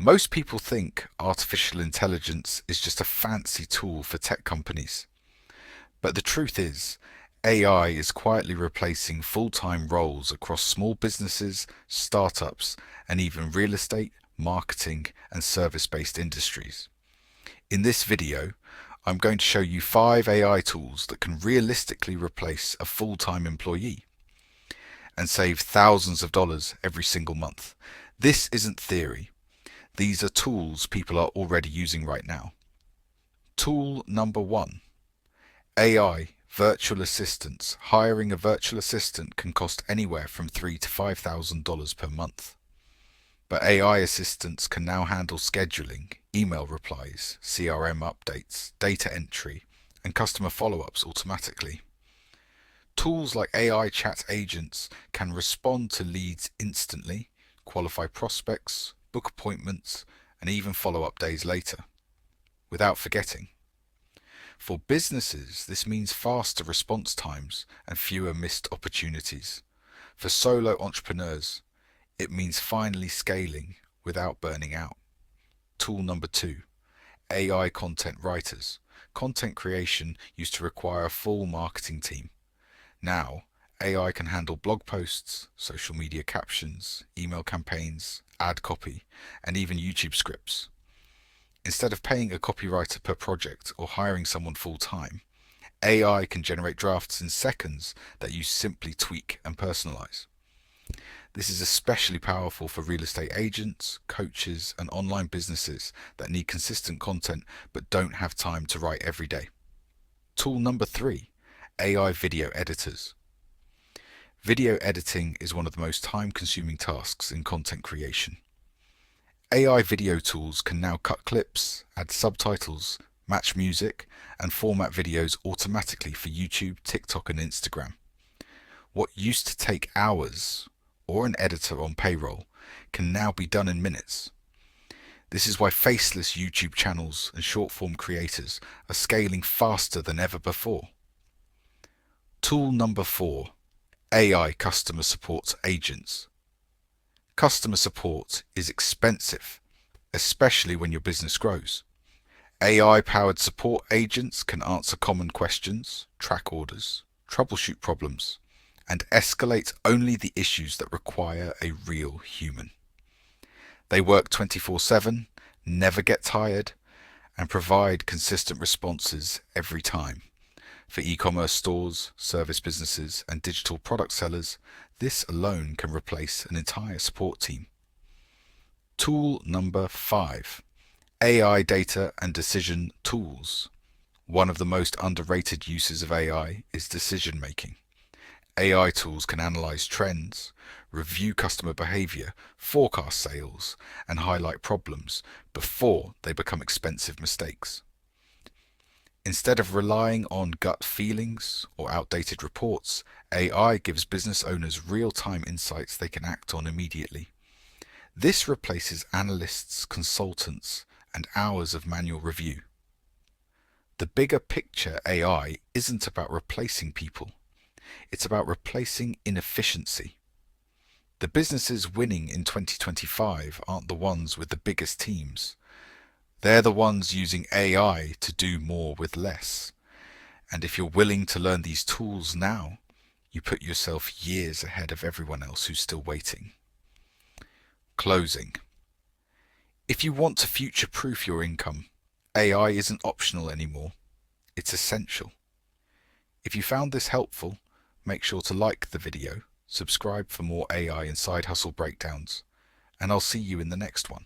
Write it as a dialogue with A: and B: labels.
A: Most people think artificial intelligence is just a fancy tool for tech companies. But the truth is, AI is quietly replacing full-time roles across small businesses, startups, and even real estate, marketing, and service-based industries. In this video, I'm going to show you 5 AI tools that can realistically replace a full-time employee and save thousands of dollars every single month. This isn't theory. These are tools people are already using right now. Tool number 1. AI virtual assistants. Hiring a virtual assistant can cost anywhere from $3,000 to $5,000 per month. But AI assistants can now handle scheduling, email replies, CRM updates, data entry, and customer follow-ups automatically. Tools like AI chat agents can respond to leads instantly, qualify prospects, book appointments, and even follow up days later, without forgetting. For businesses, this means faster response times and fewer missed opportunities. For solo entrepreneurs, it means finally scaling without burning out. Tool number 2, AI content writers. Content creation used to require a full marketing team. Now, AI can handle blog posts, social media captions, email campaigns, ad copy, and even YouTube scripts. Instead of paying a copywriter per project or hiring someone full-time, AI can generate drafts in seconds that you simply tweak and personalize. This is especially powerful for real estate agents, coaches, and online businesses that need consistent content but don't have time to write every day. Tool number 3, AI video editors. Video editing is one of the most time-consuming tasks in content creation. AI video tools can now cut clips, add subtitles, match music, and format videos automatically for YouTube, TikTok, and Instagram. What used to take hours, or an editor on payroll, can now be done in minutes. This is why faceless YouTube channels and short-form creators are scaling faster than ever before. Tool number 4, AI customer support agents. Customer support is expensive, especially when your business grows. AI-powered support agents can answer common questions, track orders, troubleshoot problems, and escalate only the issues that require a real human. They work 24/7, never get tired, and provide consistent responses every time. For e-commerce stores, service businesses, and digital product sellers, this alone can replace an entire support team. Tool number 5, AI data and decision tools. One of the most underrated uses of AI is decision making. AI tools can analyze trends, review customer behavior, forecast sales, and highlight problems before they become expensive mistakes. Instead of relying on gut feelings or outdated reports, AI gives business owners real-time insights they can act on immediately. This replaces analysts, consultants, and hours of manual review. The bigger picture AI isn't about replacing people. It's about replacing inefficiency. The businesses winning in 2025 aren't the ones with the biggest teams. They're the ones using AI to do more with less. And if you're willing to learn these tools now, you put yourself years ahead of everyone else who's still waiting. Closing. If you want to future-proof your income, AI isn't optional anymore. It's essential. If you found this helpful, make sure to like the video, subscribe for more AI and side hustle breakdowns, and I'll see you in the next one.